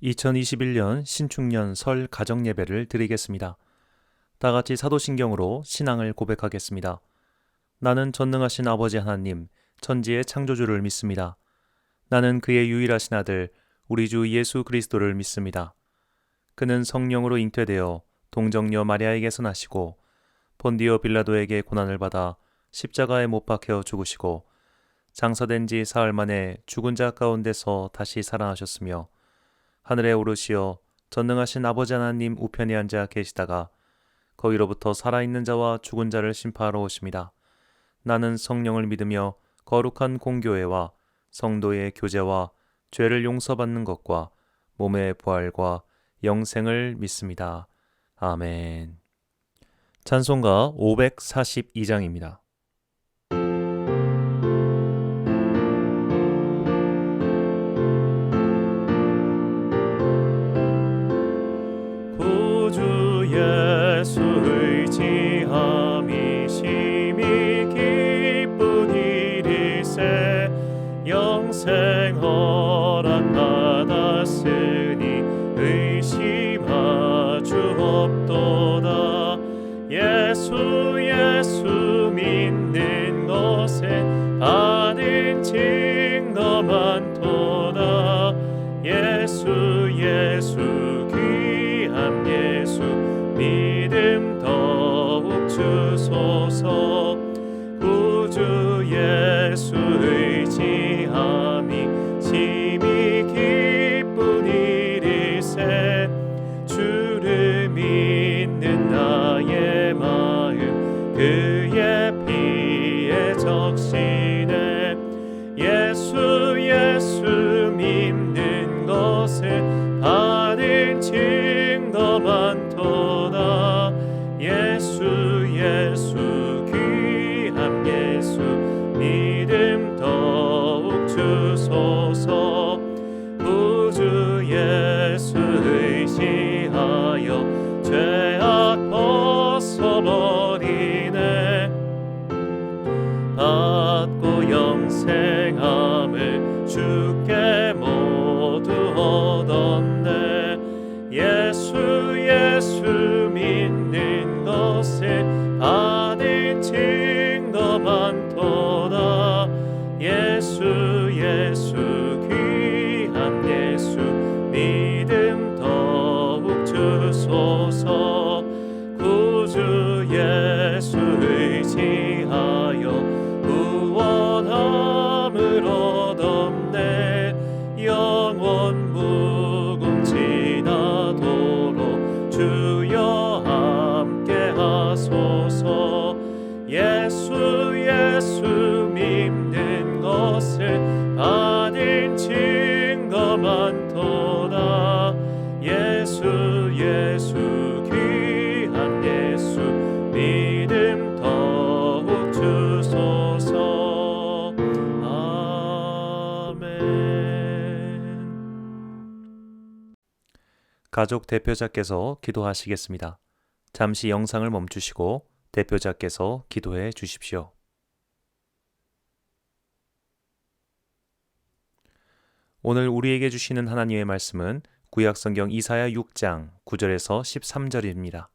2021년 신축년 설 가정예배를 드리겠습니다. 다 같이 사도신경으로 신앙을 고백하겠습니다. 나는 전능하신 아버지 하나님, 천지의 창조주를 믿습니다. 나는 그의 유일하신 아들, 우리 주 예수 그리스도를 믿습니다. 그는 성령으로 잉태되어 동정녀 마리아에게서 나시고 본디오 빌라도에게 고난을 받아 십자가에 못 박혀 죽으시고 장사된 지 사흘 만에 죽은 자 가운데서 다시 살아나셨으며 하늘에 오르시어 전능하신 아버지 하나님 우편에 앉아 계시다가 거기로부터 살아있는 자와 죽은 자를 심판하러 오십니다. 나는 성령을 믿으며 거룩한 공교회와 성도의 교제와 죄를 용서받는 것과 몸의 부활과 영생을 믿습니다. 아멘. 찬송가 542장입니다. 구주 예수 의지함이 심히 기쁜 일일세 영생 허락받았으니 의심하 주 없도다. 예수 믿는 것에 받은 증거 많도다. 예수 귀한 예수 믿음 더욱 주소서. 구주 예수 의지함이 심히 기쁜 일일세 주를 믿는 나의 마음 그의 피에 적시네. 예수 믿는 것에 받은 증거 많도다. 예수 귀한 예수 믿음 더욱 주소서. 구주 예수 의지하여 죄악 벗어버리네. 받고 영생함을 주께 모두 얻었네. 예수 믿는 것에 받은 증거 많도다. 예수 귀한 예수 믿음 더욱 주소서. 구주 예수 의지하여 구원함을 얻었네. 영원 무궁지나도록 주여 함께 하소서. 예수 믿는 것을 받은 증거 많도다. 예수 귀한 예수 믿음 더욱 주소서. 아멘. 가족 대표자께서 기도하시겠습니다. 잠시 영상을 멈추시고 대표자께서 기도해 주십시오. 오늘 우리에게 주시는 하나님의 말씀은 구약성경 이사야 6장 9절에서 13절입니다.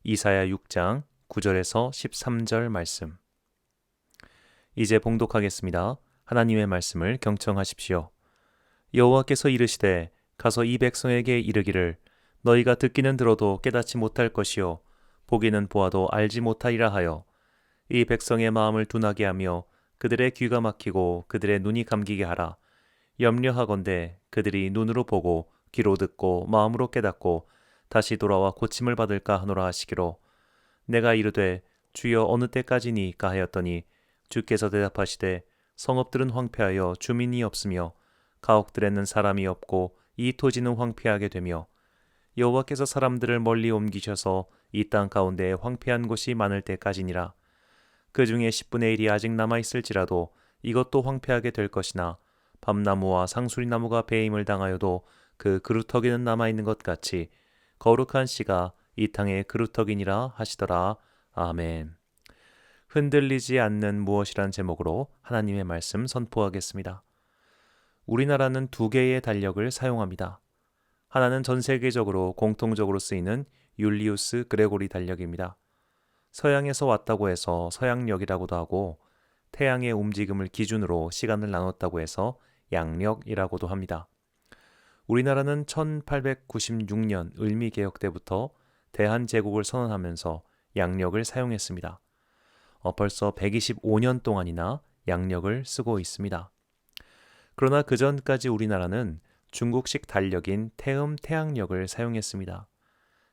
이사야 6장 9절에서 13절 말씀. 이제 봉독하겠습니다. 하나님의 말씀을 경청하십시오. 여호와께서 이르시되 가서 이 백성에게 이르기를 너희가 듣기는 들어도 깨닫지 못할 것이요 보기는 보아도 알지 못하리라 하여 이 백성의 마음을 둔하게 하며 그들의 귀가 막히고 그들의 눈이 감기게 하라. 염려하건대 그들이 눈으로 보고 귀로 듣고 마음으로 깨닫고 다시 돌아와 고침을 받을까 하노라 하시기로 내가 이르되 주여 어느 때까지니까 하였더니 주께서 대답하시되 성읍들은 황폐하여 주민이 없으며 가옥들에는 사람이 없고 이 토지는 황폐하게 되며 여호와께서 사람들을 멀리 옮기셔서 이 땅 가운데에 황폐한 곳이 많을 때까지니라. 그 중에 10분의 1이 아직 남아있을지라도 이것도 황폐하게 될 것이나 밤나무와 상수리나무가 배임을 당하여도 그 그루터기는 남아있는 것 같이 거룩한 씨가 이 땅의 그루터기니라 하시더라. 아멘. 흔들리지 않는 무엇이란 제목으로 하나님의 말씀 선포하겠습니다. 우리나라는 두 개의 달력을 사용합니다. 하나는 전 세계적으로 공통적으로 쓰이는 율리우스 그레고리 달력입니다. 서양에서 왔다고 해서 서양력이라고도 하고 태양의 움직임을 기준으로 시간을 나눴다고 해서 양력이라고도 합니다. 우리나라는 1896년 을미개혁 때부터 대한제국을 선언하면서 양력을 사용했습니다. 벌써 125년 동안이나 양력을 쓰고 있습니다. 그러나 그 전까지 우리나라는 중국식 달력인 태음 태양력을 사용했습니다.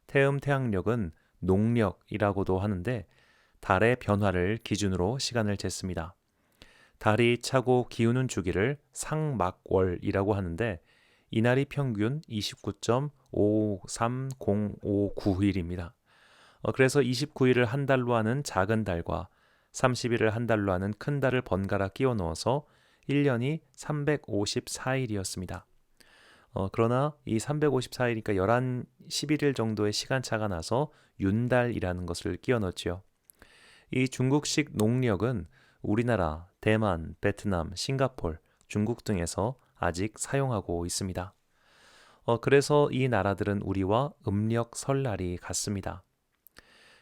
태음 태양력은 농력이라고도 하는데 달의 변화를 기준으로 시간을 jes습니다. 달이 차고 기우는 주기를 상막월이라고 하는데 이날이 평균 29.53059일입니다. 그래서 29일을 한 달로 하는 작은 달과 30일을 한 달로 하는 큰 달을 번갈아 끼워 넣어서 1년이 354일이었습니다. 그러나 이 354일이니까 11일 정도의 시간차가 나서 윤달이라는 것을 끼워 넣었지요. 이 중국식 농력은 우리나라, 대만, 베트남, 싱가폴, 중국 등에서 아직 사용하고 있습니다. 그래서 이 나라들은 우리와 음력 설날이 같습니다.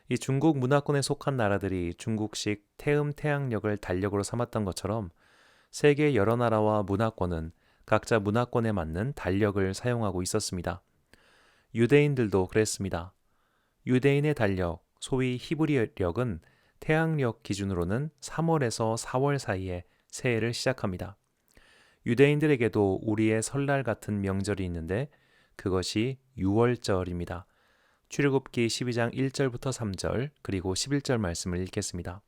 이 중국 문화권에 속한 나라들이 중국식 태음 태양력을 달력으로 삼았던 것처럼 세계 여러 나라와 문화권은 각자 문화권에 맞는 달력을 사용하고 있었습니다. 유대인들도 그랬습니다. 유대인의 달력, 소위 히브리력은 태양력 기준으로는 3월에서 4월 사이에 새해를 시작합니다. 유대인들에게도 우리의 설날 같은 명절이 있는데 그것이 유월절입니다. 출애굽기 12장 1절부터 3절 그리고 11절 말씀을 읽겠습니다.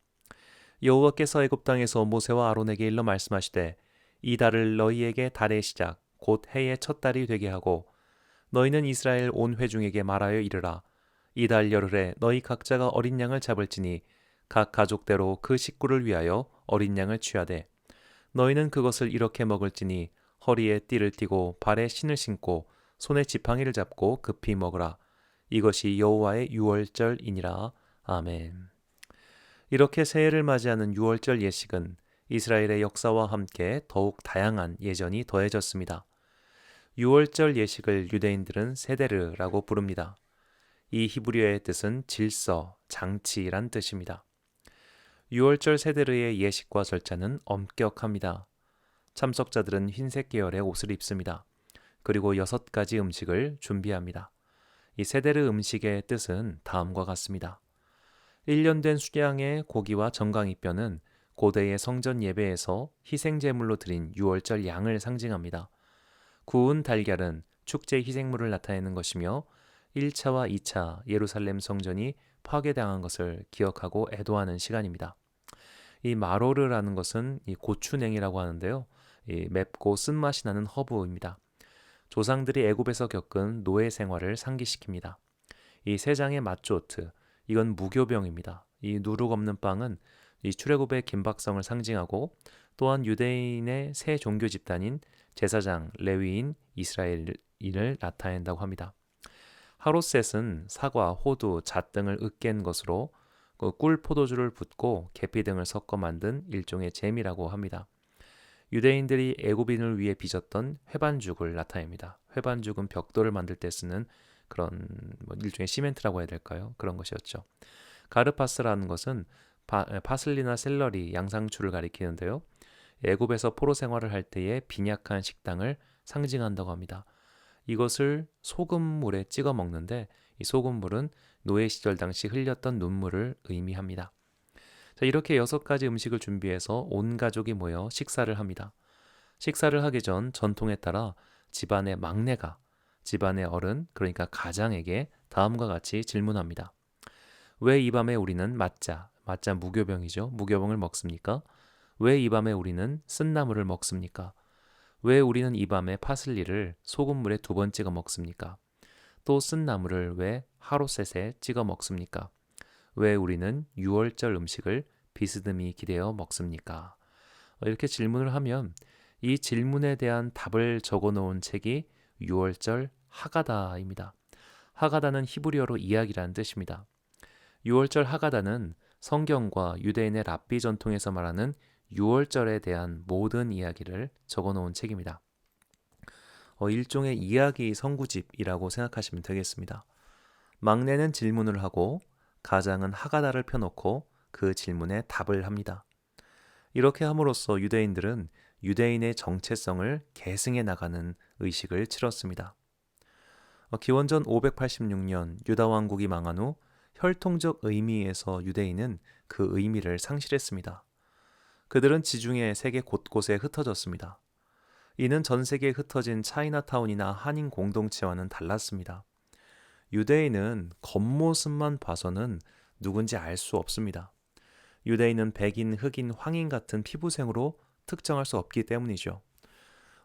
여호와께서 애굽 땅에서 모세와 아론에게 일러 말씀하시되 이 달을 너희에게 달의 시작 곧 해의 첫 달이 되게 하고 너희는 이스라엘 온 회중에게 말하여 이르라 이 달 열흘에 너희 각자가 어린 양을 잡을지니 각 가족대로 그 식구를 위하여 어린 양을 취하되 너희는 그것을 이렇게 먹을지니 허리에 띠를 띠고 발에 신을 신고 손에 지팡이를 잡고 급히 먹으라. 이것이 여호와의 유월절이니라. 아멘. 이렇게 새해를 맞이하는 유월절 예식은 이스라엘의 역사와 함께 더욱 다양한 예전이 더해졌습니다. 유월절 예식을 유대인들은 세데르라고 부릅니다. 이 히브리어의 뜻은 질서, 장치란 뜻입니다. 유월절 세데르의 예식과 절차는 엄격합니다. 참석자들은 흰색 계열의 옷을 입습니다. 그리고 6가지 음식을 준비합니다. 이 세데르 음식의 뜻은 다음과 같습니다. 1년 된 수양의 고기와 정강이뼈는 고대의 성전 예배에서 희생제물로 드린 유월절 양을 상징합니다. 구운 달걀은 축제 희생물을 나타내는 것이며 1차와 2차 예루살렘 성전이 파괴당한 것을 기억하고 애도하는 시간입니다. 이 마로르라는 것은 이 고추냉이라고 하는데요. 이 맵고 쓴맛이 나는 허브입니다. 조상들이 애굽에서 겪은 노예 생활을 상기시킵니다. 이 세 장의 마조트, 이건 무교병입니다. 이 누룩 없는 빵은 이 출애굽의 긴박성을 상징하고 또한 유대인의 새 종교 집단인 제사장, 레위인, 이스라엘인을 나타낸다고 합니다. 하롯셋은 사과, 호두, 잣 등을 으깬 것으로 꿀 포도주를 붓고 계피 등을 섞어 만든 일종의 잼이라고 합니다. 유대인들이 애굽인을 위해 빚었던 회반죽을 나타냅니다. 회반죽은 벽돌을 만들 때 쓰는 그런 일종의 시멘트라고 해야 될까요? 그런 것이었죠. 가르파스라는 것은 파슬리나 샐러리, 양상추를 가리키는데요. 애굽에서 포로 생활을 할 때의 빈약한 식당을 상징한다고 합니다. 이것을 소금물에 찍어 먹는데 이 소금물은 노예 시절 당시 흘렸던 눈물을 의미합니다. 자, 이렇게 6가지 음식을 준비해서 온 가족이 모여 식사를 합니다. 식사를 하기 전 전통에 따라 집안의 막내가 집안의 어른, 그러니까 가장에게 다음과 같이 질문합니다. 왜 이 밤에 우리는 맞자 무교병이죠. 무교병을 먹습니까? 왜 이 밤에 우리는 쓴나물을 먹습니까? 왜 우리는 이 밤에 파슬리를 소금물에 2번 찍어 먹습니까? 또 쓴나물을 왜 하롯셋에 찍어 먹습니까? 왜 우리는 유월절 음식을 비스듬히 기대어 먹습니까? 이렇게 질문을 하면 이 질문에 대한 답을 적어 놓은 책이 유월절 하가다입니다. 하가다는 히브리어로 이야기라는 뜻입니다. 유월절 하가다는 성경과 유대인의 랍비 전통에서 말하는 유월절에 대한 모든 이야기를 적어 놓은 책입니다. 일종의 이야기 성구집이라고 생각하시면 되겠습니다. 막내는 질문을 하고 가장은 하가다를 펴놓고 그 질문에 답을 합니다. 이렇게 함으로써 유대인들은 유대인의 정체성을 계승해 나가는 의식을 치렀습니다. 기원전 586년 유다 왕국이 망한 후 혈통적 의미에서 유대인은 그 의미를 상실했습니다. 그들은 지중해 세계 곳곳에 흩어졌습니다. 이는 전 세계에 흩어진 차이나타운이나 한인 공동체와는 달랐습니다. 유대인은 겉모습만 봐서는 누군지 알 수 없습니다. 유대인은 백인, 흑인, 황인 같은 피부색으로 특정할 수 없기 때문이죠.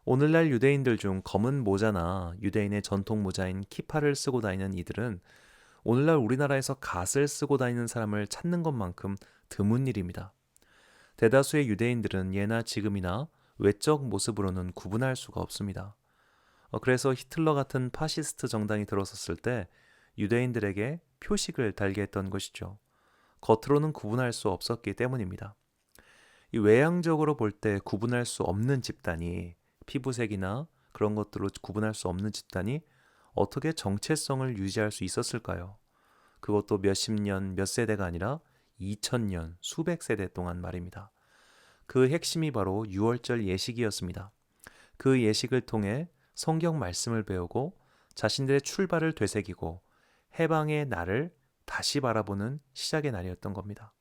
오늘날 유대인들 중 검은 모자나 유대인의 전통 모자인 키파를 쓰고 다니는 이들은 오늘날 우리나라에서 갓을 쓰고 다니는 사람을 찾는 것만큼 드문 일입니다. 대다수의 유대인들은 예나 지금이나 외적 모습으로는 구분할 수가 없습니다. 그래서 히틀러 같은 파시스트 정당이 들어섰을 때 유대인들에게 표식을 달게 했던 것이죠. 겉으로는 구분할 수 없었기 때문입니다. 이 외향적으로 볼 때 구분할 수 없는 집단이 피부색이나 그런 것들로 구분할 수 없는 집단이 어떻게 정체성을 유지할 수 있었을까요? 그것도 몇십 년, 몇 세대가 아니라 2000년, 수백 세대 동안 말입니다. 그 핵심이 바로 유월절 예식이었습니다. 그 예식을 통해 성경 말씀을 배우고 자신들의 출발을 되새기고 해방의 날을 다시 바라보는 시작의 날이었던 겁니다.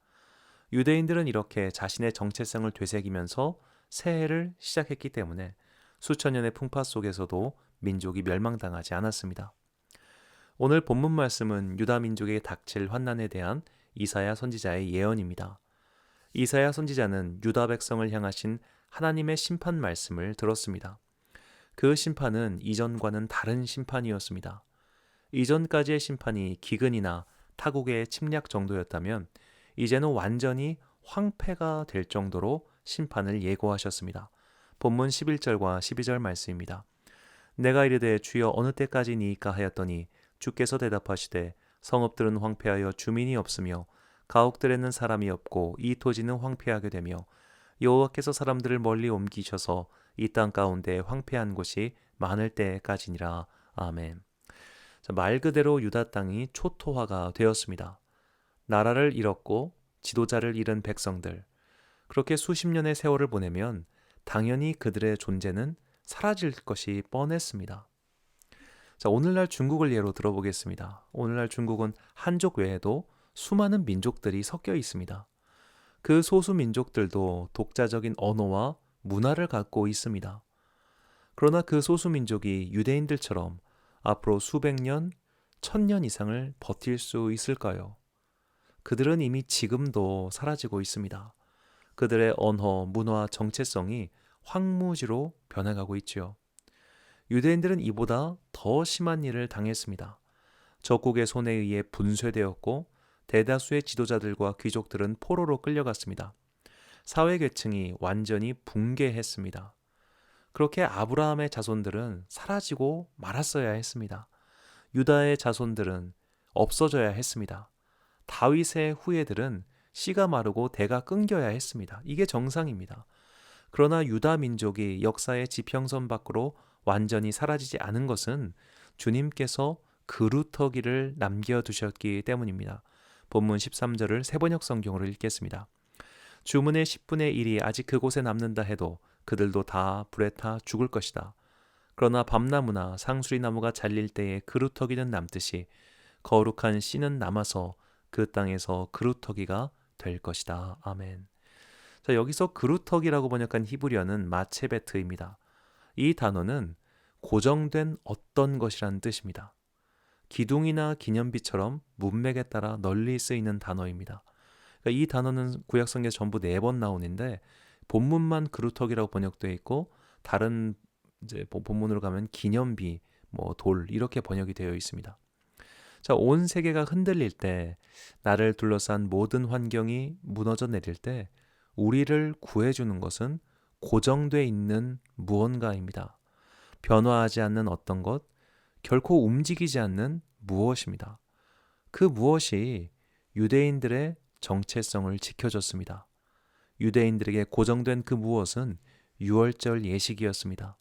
유대인들은 이렇게 자신의 정체성을 되새기면서 새해를 시작했기 때문에 수천 년의 풍파 속에서도 민족이 멸망당하지 않았습니다. 오늘 본문 말씀은 유다 민족에 닥칠 환난에 대한 이사야 선지자의 예언입니다. 이사야 선지자는 유다 백성을 향하신 하나님의 심판 말씀을 들었습니다. 그 심판은 이전과는 다른 심판이었습니다. 이전까지의 심판이 기근이나 타국의 침략 정도였다면 이제는 완전히 황폐가 될 정도로 심판을 예고하셨습니다. 본문 11절과 12절 말씀입니다. 내가 이르되 주여 어느 때까지니이까 하였더니 주께서 대답하시되 성읍들은 황폐하여 주민이 없으며 가옥들에는 사람이 없고 이 토지는 황폐하게 되며 여호와께서 사람들을 멀리 옮기셔서 이 땅 가운데 황폐한 곳이 많을 때까지니라. 아멘. 말 그대로 유다 땅이 초토화가 되었습니다. 나라를 잃었고 지도자를 잃은 백성들, 그렇게 수십 년의 세월을 보내면 당연히 그들의 존재는 사라질 것이 뻔했습니다. 오늘날 중국을 예로 들어보겠습니다. 오늘날 중국은 한족 외에도 수많은 민족들이 섞여 있습니다. 그 소수 민족들도 독자적인 언어와 문화를 갖고 있습니다. 그러나 그 소수 민족이 유대인들처럼 앞으로 수백 년, 1000년 이상을 버틸 수 있을까요? 그들은 이미 지금도 사라지고 있습니다. 그들의 언어, 문화, 정체성이 황무지로 변해가고 있지요. 유대인들은 이보다 더 심한 일을 당했습니다. 적국의 손에 의해 분쇄되었고 대다수의 지도자들과 귀족들은 포로로 끌려갔습니다. 사회계층이 완전히 붕괴했습니다. 그렇게 아브라함의 자손들은 사라지고 말았어야 했습니다. 유다의 자손들은 없어져야 했습니다. 다윗의 후예들은 씨가 마르고 대가 끊겨야 했습니다. 이게 정상입니다. 그러나 유다 민족이 역사의 지평선 밖으로 완전히 사라지지 않은 것은 주님께서 그루터기를 남겨두셨기 때문입니다. 본문 13절을 세번역 성경으로 읽겠습니다. 주문의 10분의 1이 아직 그곳에 남는다 해도 그들도 다 불에 타 죽을 것이다. 그러나 밤나무나 상수리나무가 잘릴 때에 그루터기는 남듯이 거룩한 씨는 남아서 그 땅에서 그루터기가 될 것이다. 아멘. 자, 여기서 그루터기라고 번역한 히브리어는 마체베트입니다. 이 단어는 고정된 어떤 것이라는 뜻입니다. 기둥이나 기념비처럼 문맥에 따라 널리 쓰이는 단어입니다. 그러니까 이 단어는 구약성경에 전부 4번 나오는데 본문만 그루터기라고 번역되어 있고 다른 이제 본문으로 가면 기념비, 돌 이렇게 번역이 되어 있습니다. 자, 온 세계가 흔들릴 때, 나를 둘러싼 모든 환경이 무너져 내릴 때 우리를 구해주는 것은 고정돼 있는 무언가입니다. 변화하지 않는 어떤 것, 결코 움직이지 않는 무엇입니다. 그 무엇이 유대인들의 정체성을 지켜줬습니다. 유대인들에게 고정된 그 무엇은 유월절 예식이었습니다.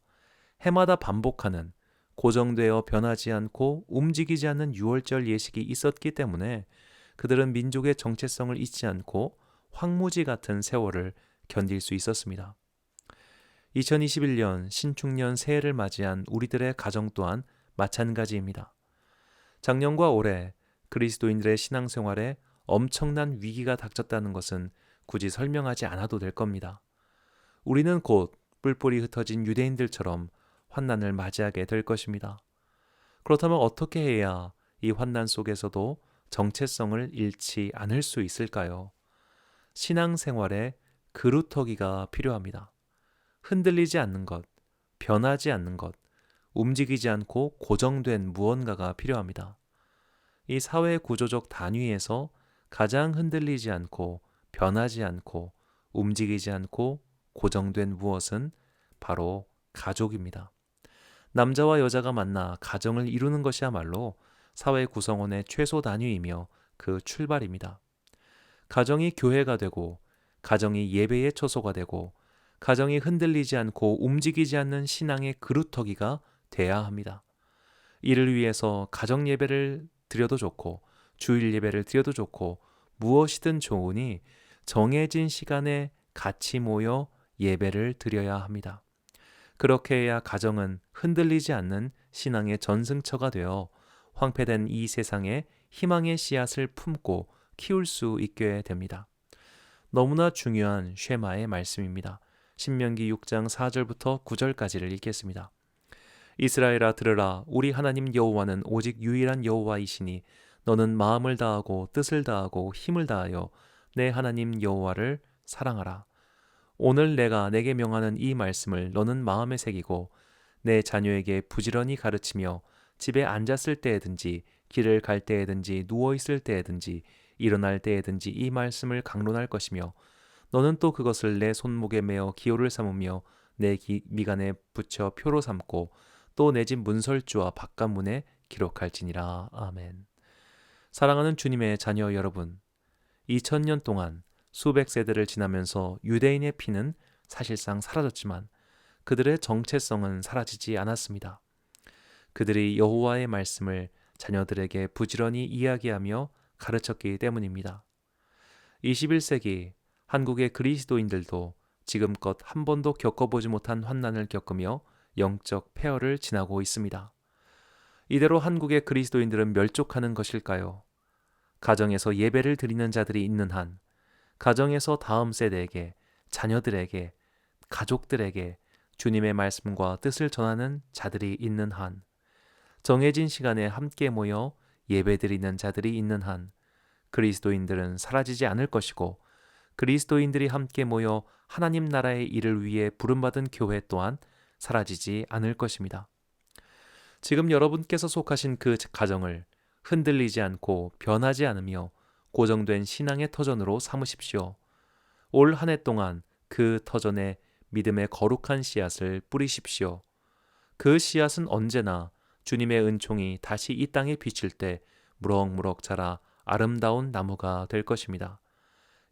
해마다 반복하는 고정되어 변하지 않고 움직이지 않는 유월절 예식이 있었기 때문에 그들은 민족의 정체성을 잊지 않고 황무지 같은 세월을 견딜 수 있었습니다. 2021년 신축년 새해를 맞이한 우리들의 가정 또한 마찬가지입니다. 작년과 올해 그리스도인들의 신앙생활에 엄청난 위기가 닥쳤다는 것은 굳이 설명하지 않아도 될 겁니다. 우리는 곧 뿔뿔이 흩어진 유대인들처럼 환난을 맞이하게 될 것입니다. 그렇다면 어떻게 해야 이 환난 속에서도 정체성을 잃지 않을 수 있을까요? 신앙생활에 그루터기가 필요합니다. 흔들리지 않는 것, 변하지 않는 것, 움직이지 않고 고정된 무언가가 필요합니다. 이 사회 구조적 단위에서 가장 흔들리지 않고 변하지 않고 움직이지 않고 고정된 무엇은 바로 가족입니다. 남자와 여자가 만나 가정을 이루는 것이야말로 사회 구성원의 최소 단위이며 그 출발입니다. 가정이 교회가 되고 가정이 예배의 처소가 되고 가정이 흔들리지 않고 움직이지 않는 신앙의 그루터기가 돼야 합니다. 이를 위해서 가정 예배를 드려도 좋고 주일 예배를 드려도 좋고 무엇이든 좋으니 정해진 시간에 같이 모여 예배를 드려야 합니다. 그렇게 해야 가정은 흔들리지 않는 신앙의 전승처가 되어 황폐된 이 세상에 희망의 씨앗을 품고 키울 수 있게 됩니다. 너무나 중요한 쉐마의 말씀입니다. 신명기 6장 4절부터 9절까지를 읽겠습니다. 이스라엘아 들으라, 우리 하나님 여호와는 오직 유일한 여호와이시니 너는 마음을 다하고 뜻을 다하고 힘을 다하여 내 하나님 여호와를 사랑하라. 오늘 내가 내게 명하는 이 말씀을 너는 마음에 새기고 내 자녀에게 부지런히 가르치며 집에 앉았을 때에든지 길을 갈 때에든지 누워있을 때에든지 일어날 때에든지 이 말씀을 강론할 것이며 너는 또 그것을 내 손목에 메어 기호를 삼으며 내 미간에 붙여 표로 삼고 또 내 집 문설주와 바깥문에 기록할지니라. 아멘. 사랑하는 주님의 자녀 여러분, 2000년 동안 수백 세대를 지나면서 유대인의 피는 사실상 사라졌지만 그들의 정체성은 사라지지 않았습니다. 그들이 여호와의 말씀을 자녀들에게 부지런히 이야기하며 가르쳤기 때문입니다. 21세기 한국의 그리스도인들도 지금껏 한 번도 겪어보지 못한 환난을 겪으며 영적 폐허를 지나고 있습니다. 이대로 한국의 그리스도인들은 멸족하는 것일까요? 가정에서 예배를 드리는 자들이 있는 한, 가정에서 다음 세대에게, 자녀들에게, 가족들에게 주님의 말씀과 뜻을 전하는 자들이 있는 한, 정해진 시간에 함께 모여 예배드리는 자들이 있는 한 그리스도인들은 사라지지 않을 것이고 그리스도인들이 함께 모여 하나님 나라의 일을 위해 부름받은 교회 또한 사라지지 않을 것입니다. 지금 여러분께서 속하신 그 가정을 흔들리지 않고 변하지 않으며 고정된 신앙의 터전으로 삼으십시오. 올 한 해 동안 그 터전에 믿음의 거룩한 씨앗을 뿌리십시오. 그 씨앗은 언제나 주님의 은총이 다시 이 땅에 비칠 때 무럭무럭 자라 아름다운 나무가 될 것입니다.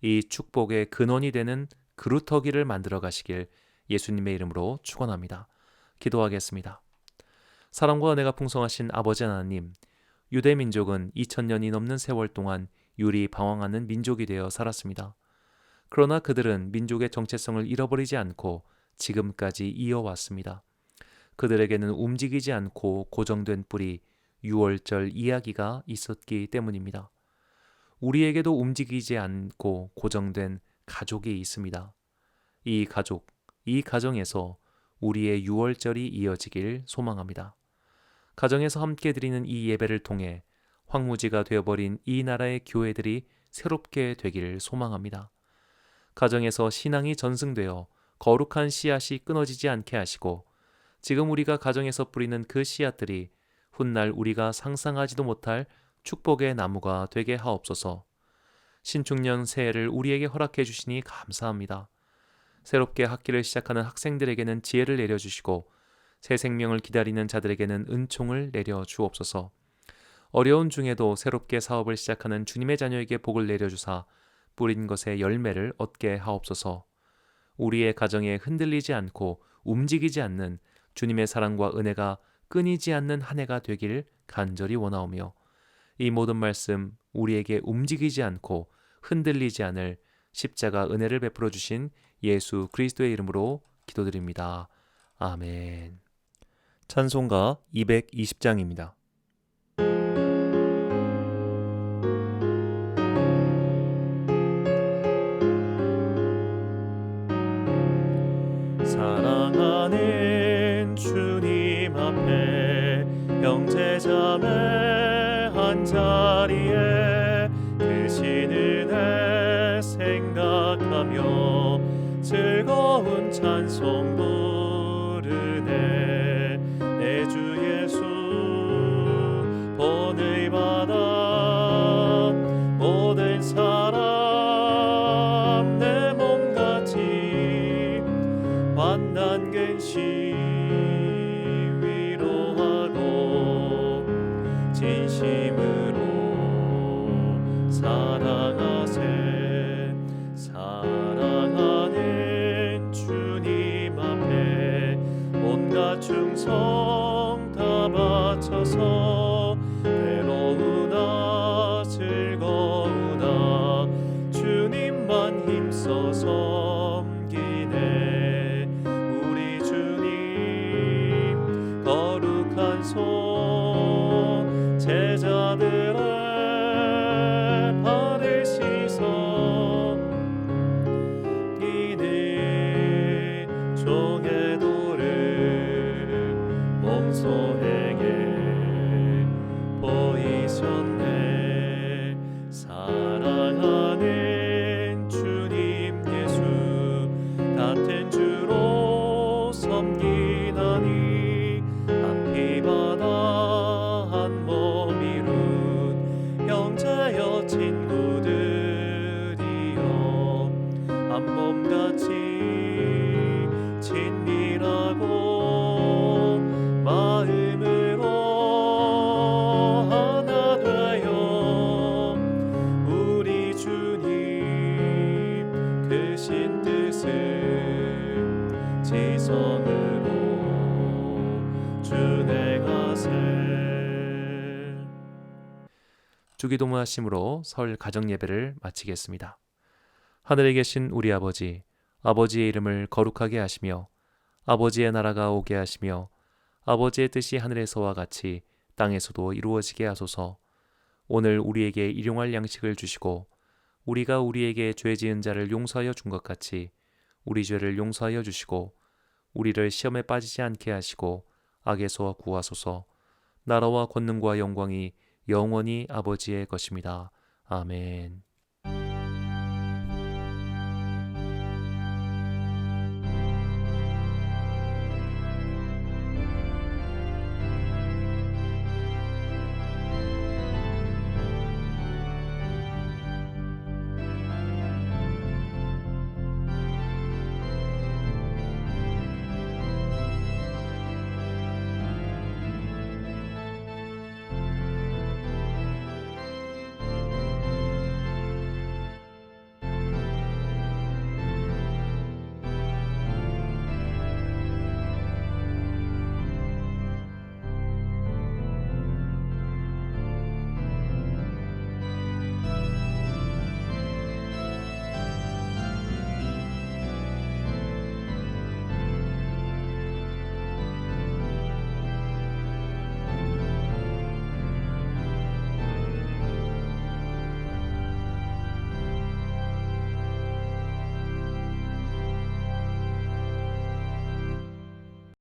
이 축복의 근원이 되는 그루터기를 만들어 가시길 예수님의 이름으로 축원합니다. 기도하겠습니다. 사랑과 은혜가 풍성하신 아버지 하나님, 유대 민족은 2000년이 넘는 세월 동안 유리방황하는 민족이 되어 살았습니다. 그러나 그들은 민족의 정체성을 잃어버리지 않고 지금까지 이어왔습니다. 그들에게는 움직이지 않고 고정된 뿌리, 유월절 이야기가 있었기 때문입니다. 우리에게도 움직이지 않고 고정된 가족이 있습니다. 이 가족, 이 가정에서 우리의 유월절이 이어지길 소망합니다. 가정에서 함께 드리는 이 예배를 통해 황무지가 되어버린 이 나라의 교회들이 새롭게 되기를 소망합니다. 가정에서 신앙이 전승되어 거룩한 씨앗이 끊어지지 않게 하시고 지금 우리가 가정에서 뿌리는 그 씨앗들이 훗날 우리가 상상하지도 못할 축복의 나무가 되게 하옵소서. 신축년 새해를 우리에게 허락해 주시니 감사합니다. 새롭게 학기를 시작하는 학생들에게는 지혜를 내려주시고 새 생명을 기다리는 자들에게는 은총을 내려 주옵소서. 어려운 중에도 새롭게 사업을 시작하는 주님의 자녀에게 복을 내려주사 뿌린 것의 열매를 얻게 하옵소서. 우리의 가정에 흔들리지 않고 움직이지 않는 주님의 사랑과 은혜가 끊이지 않는 한 해가 되길 간절히 원하오며 이 모든 말씀 우리에게 움직이지 않고 흔들리지 않을 십자가 은혜를 베풀어 주신 예수 그리스도의 이름으로 기도드립니다. 아멘. 찬송가 220장입니다. 사랑하는 주님 앞에 형제자매 한자리에 크신 은혜 생각하며 즐거운 찬송 부르네. 내 주 예수 본의 받아 모든 사람 내 몸같이 환난 근심 위로하고 진심으로 사랑하세. 사랑하는 주님 앞에 온갖 충성 다 바쳐서 괴로우나 즐거우나 주님만 힘써 섬기네. 우리 주님 거룩한 손 제자들의 발을 씻어 이는 종의 도를 몸소행에 보이셨네. 사랑하는 주님 예수 같은 주로 섬기나니 한 피바다 한 몸 이룬 형제여 친구들이여 한 몸같이 친밀하고 마음으로 하나 되어 우리 주님 크신 뜻을 지성으로 준행하세. 주기도문 하심으로 설 가정예배를 마치겠습니다. 하늘에 계신 우리 아버지, 아버지의 이름을 거룩하게 하시며 아버지의 나라가 오게 하시며 아버지의 뜻이 하늘에서와 같이 땅에서도 이루어지게 하소서. 오늘 우리에게 일용할 양식을 주시고 우리가 우리에게 죄 지은 자를 용서하여 준 것 같이 우리 죄를 용서하여 주시고 우리를 시험에 빠지지 않게 하시고 악에서 구하소서. 나라와 권능과 영광이 영원히 아버지의 것입니다. 아멘.